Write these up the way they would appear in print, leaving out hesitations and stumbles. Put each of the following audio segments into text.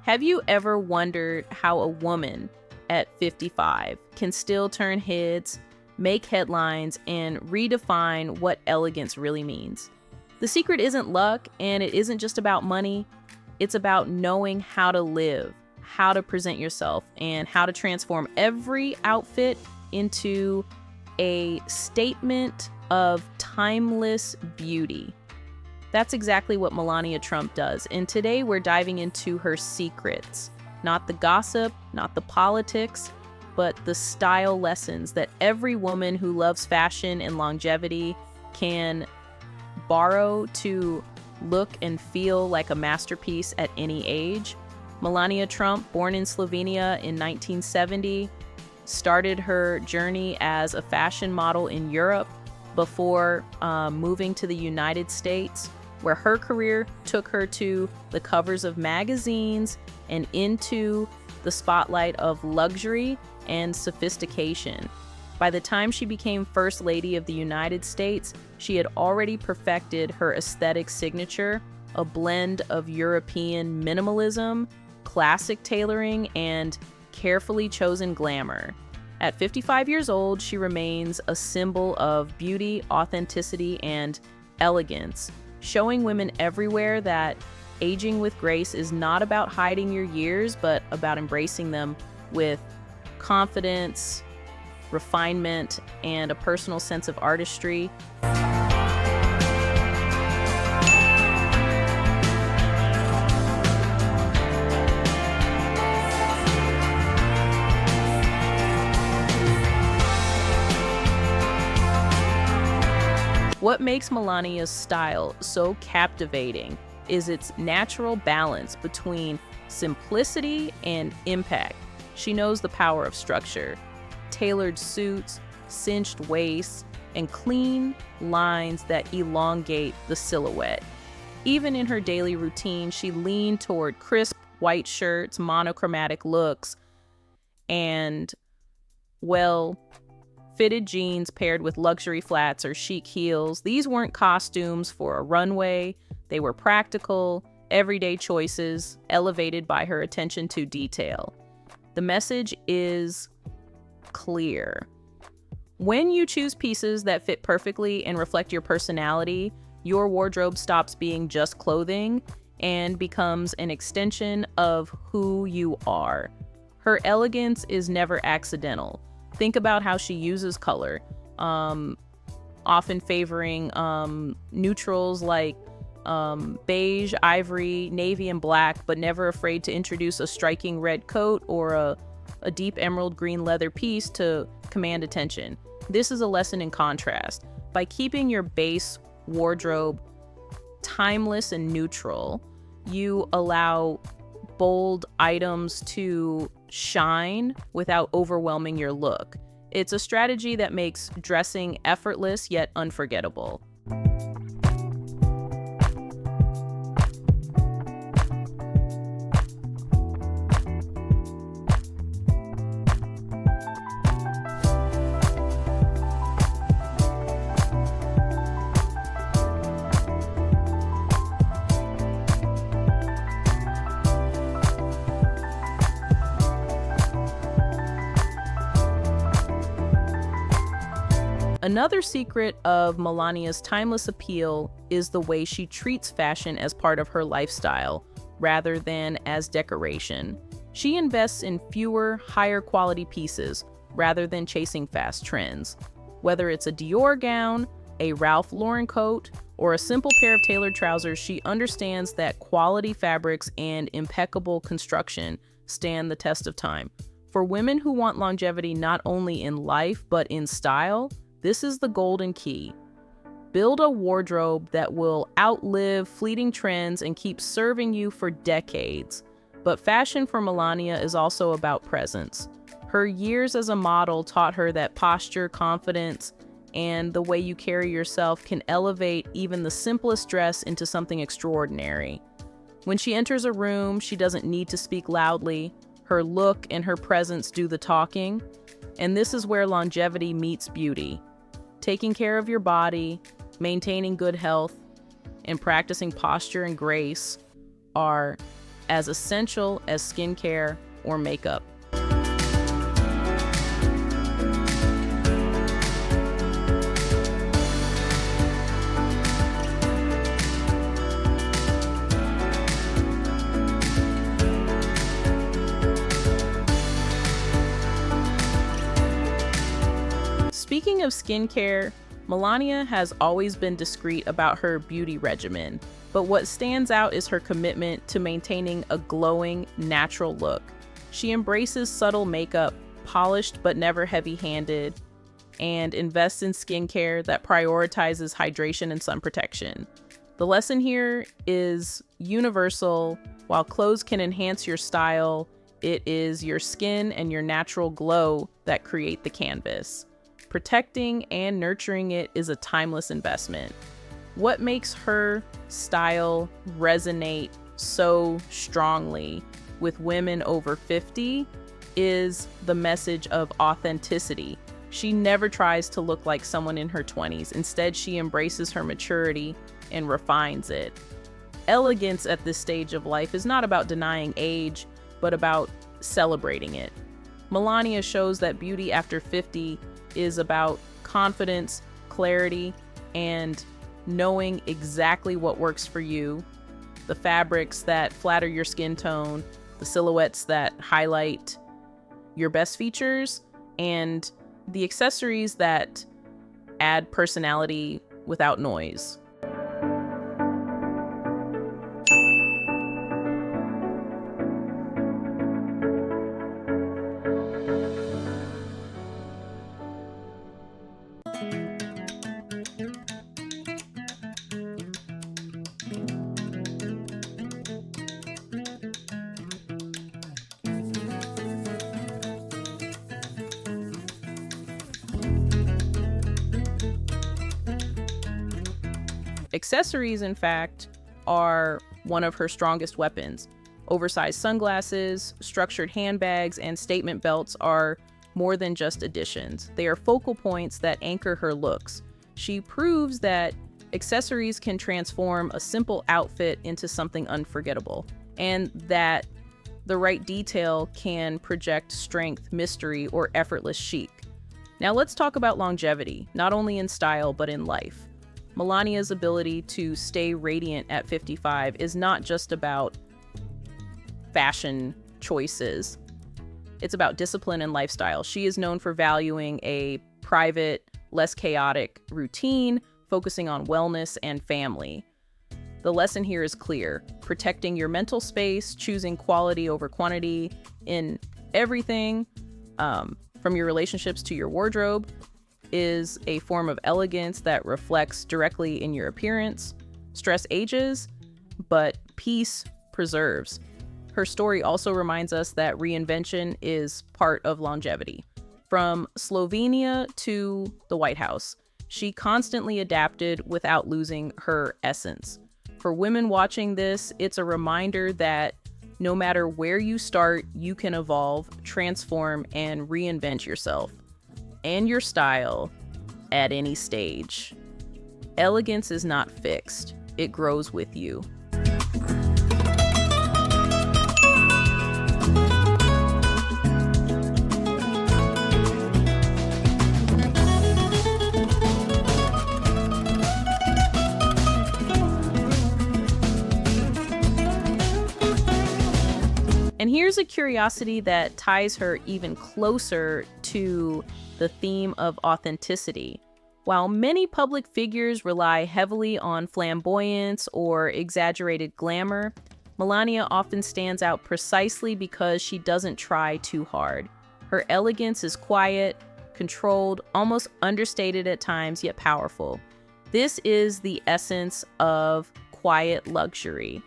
Have you ever wondered how a woman at 55 can still turn heads, make headlines, and redefine what elegance really means? The secret isn't luck, and it isn't just about money. It's about knowing how to live, how to present yourself, and how to transform every outfit into a statement of timeless beauty. That's exactly what Melania Trump does, and today we're diving into her secrets. Not the gossip, not the politics, but the style lessons that every woman who loves fashion and longevity can borrow to look and feel like a masterpiece at any age. Melania Trump, born in Slovenia in 1970, started her journey as a fashion model in Europe before moving to the United States, where her career took her to the covers of magazines and into the spotlight of luxury and sophistication. By the time she became First Lady of the United States, she had already perfected her aesthetic signature, a blend of European minimalism, classic tailoring, and carefully chosen glamour. At 55 years old, she remains a symbol of beauty, authenticity, and elegance, showing women everywhere that aging with grace is not about hiding your years, but about embracing them with confidence, refinement, and a personal sense of artistry. What makes Melania's style so captivating is its natural balance between simplicity and impact. She knows the power of structure, tailored suits, cinched waists, and clean lines that elongate the silhouette. Even in her daily routine, she leaned toward crisp white shirts, monochromatic looks, and, fitted jeans paired with luxury flats or chic heels. These weren't costumes for a runway. They were practical, everyday choices elevated by her attention to detail. The message is clear. When you choose pieces that fit perfectly and reflect your personality, your wardrobe stops being just clothing and becomes an extension of who you are. Her elegance is never accidental. Think about how she uses color, often favoring neutrals like beige, ivory, navy, and black, but never afraid to introduce a striking red coat or a deep emerald green leather piece to command attention. This is a lesson in contrast. By keeping your base wardrobe timeless and neutral, you allow bold items to shine without overwhelming your look. It's a strategy that makes dressing effortless yet unforgettable. Another secret of Melania's timeless appeal is the way she treats fashion as part of her lifestyle, rather than as decoration. She invests in fewer, higher quality pieces, rather than chasing fast trends. Whether it's a Dior gown, a Ralph Lauren coat, or a simple pair of tailored trousers, she understands that quality fabrics and impeccable construction stand the test of time. For women who want longevity not only in life, but in style, this is the golden key. Build a wardrobe that will outlive fleeting trends and keep serving you for decades. But fashion for Melania is also about presence. Her years as a model taught her that posture, confidence, and the way you carry yourself can elevate even the simplest dress into something extraordinary. When she enters a room, she doesn't need to speak loudly. Her look and her presence do the talking. And this is where longevity meets beauty. Taking care of your body, maintaining good health, and practicing posture and grace are as essential as skincare or makeup. Speaking of skincare, Melania has always been discreet about her beauty regimen, but what stands out is her commitment to maintaining a glowing, natural look. She embraces subtle makeup, polished but never heavy-handed, and invests in skincare that prioritizes hydration and sun protection. The lesson here is universal. While clothes can enhance your style, it is your skin and your natural glow that create the canvas. Protecting and nurturing it is a timeless investment. What makes her style resonate so strongly with women over 50 is the message of authenticity. She never tries to look like someone in her 20s. Instead, she embraces her maturity and refines it. Elegance at this stage of life is not about denying age, but about celebrating it. Melania shows that beauty after 50 is about confidence, clarity, and knowing exactly what works for you, the fabrics that flatter your skin tone, the silhouettes that highlight your best features, and the accessories that add personality without noise. Accessories, in fact, are one of her strongest weapons. Oversized sunglasses, structured handbags, and statement belts are more than just additions. They are focal points that anchor her looks. She proves that accessories can transform a simple outfit into something unforgettable, and that the right detail can project strength, mystery, or effortless chic. Now let's talk about longevity, not only in style, but in life. Melania's ability to stay radiant at 55 is not just about fashion choices. It's about discipline and lifestyle. She is known for valuing a private, less chaotic routine, focusing on wellness and family. The lesson here is clear: protecting your mental space, choosing quality over quantity in everything, from your relationships to your wardrobe, is a form of elegance that reflects directly in your appearance. Stress ages, but peace preserves. Her story also reminds us that reinvention is part of longevity. From Slovenia to the White House, she constantly adapted without losing her essence. For women watching this, it's a reminder that no matter where you start, you can evolve, transform, and reinvent yourself and your style at any stage. Elegance is not fixed, it grows with you. And here's a curiosity that ties her even closer to the theme of authenticity. While many public figures rely heavily on flamboyance or exaggerated glamour, Melania often stands out precisely because she doesn't try too hard. Her elegance is quiet, controlled, almost understated at times, yet powerful. This is the essence of quiet luxury,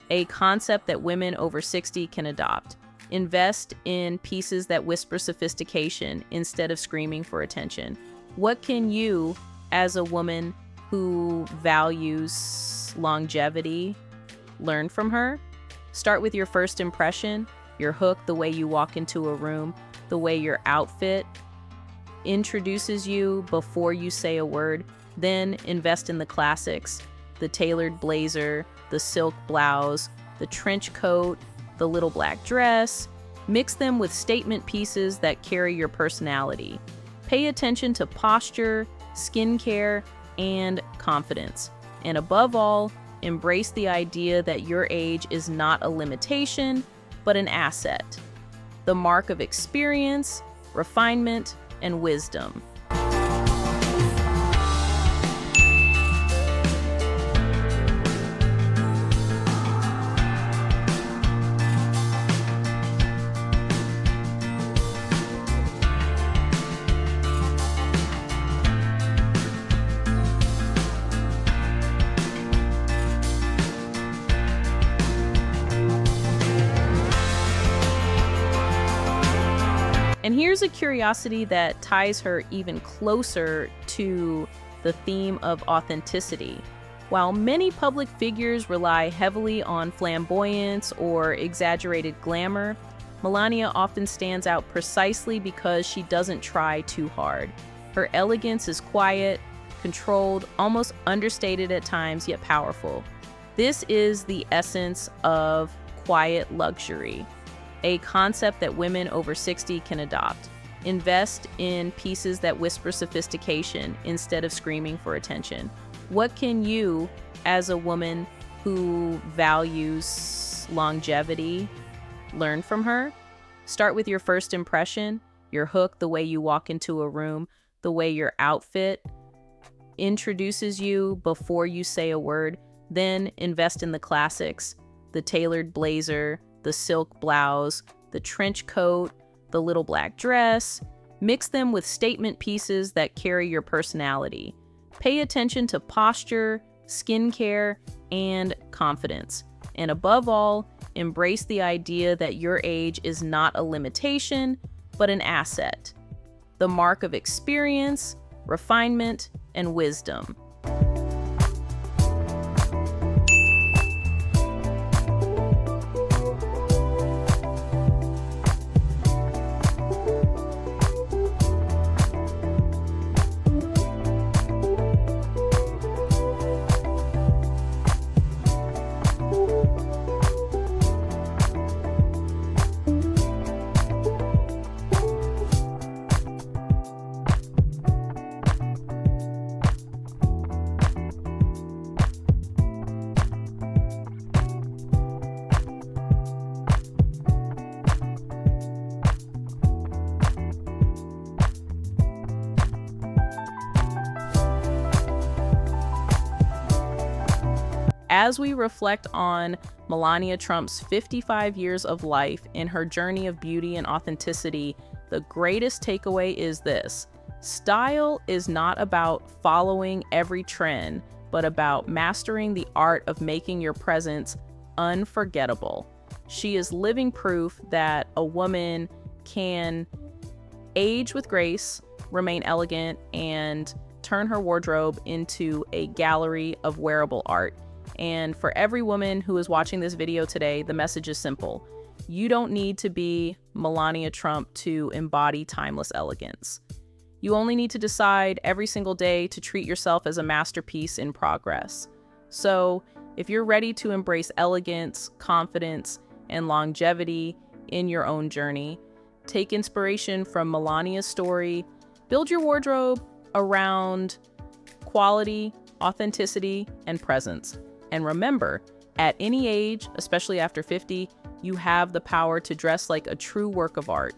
a concept that women over 60 can adopt. Invest in pieces that whisper sophistication instead of screaming for attention. What can you, as a woman who values longevity, learn from her? Start with your first impression, your hook, the way you walk into a room, the way your outfit introduces you before you say a word. Then invest in the classics, the tailored blazer, the silk blouse, the trench coat, the little black dress. Mix them with statement pieces that carry your personality. Pay attention to posture, skincare, and confidence. And above all, embrace the idea that your age is not a limitation, but an asset. The mark of experience, refinement, and wisdom. And here's a curiosity that ties her even closer to the theme of authenticity. While many public figures rely heavily on flamboyance or exaggerated glamour, Melania often stands out precisely because she doesn't try too hard. Her elegance is quiet, controlled, almost understated at times, yet powerful. This is the essence of quiet luxury, a concept that women over 60 can adopt. Invest in pieces that whisper sophistication instead of screaming for attention. What can you, as a woman who values longevity, learn from her? Start with your first impression, your hook, the way you walk into a room, the way your outfit introduces you before you say a word. Then invest in the classics, the tailored blazer, the silk blouse, the trench coat, the little black dress. Mix them with statement pieces that carry your personality. Pay attention to posture, skincare, and confidence. And above all, embrace the idea that your age is not a limitation, but an asset. The mark of experience, refinement, and wisdom. As we reflect on Melania Trump's 55 years of life in her journey of beauty and authenticity, the greatest takeaway is this: style is not about following every trend, but about mastering the art of making your presence unforgettable. She is living proof that a woman can age with grace, remain elegant, and turn her wardrobe into a gallery of wearable art. And for every woman who is watching this video today, the message is simple. You don't need to be Melania Trump to embody timeless elegance. You only need to decide every single day to treat yourself as a masterpiece in progress. So if you're ready to embrace elegance, confidence, and longevity in your own journey, take inspiration from Melania's story, build your wardrobe around quality, authenticity, and presence. And remember, at any age, especially after 50, you have the power to dress like a true work of art.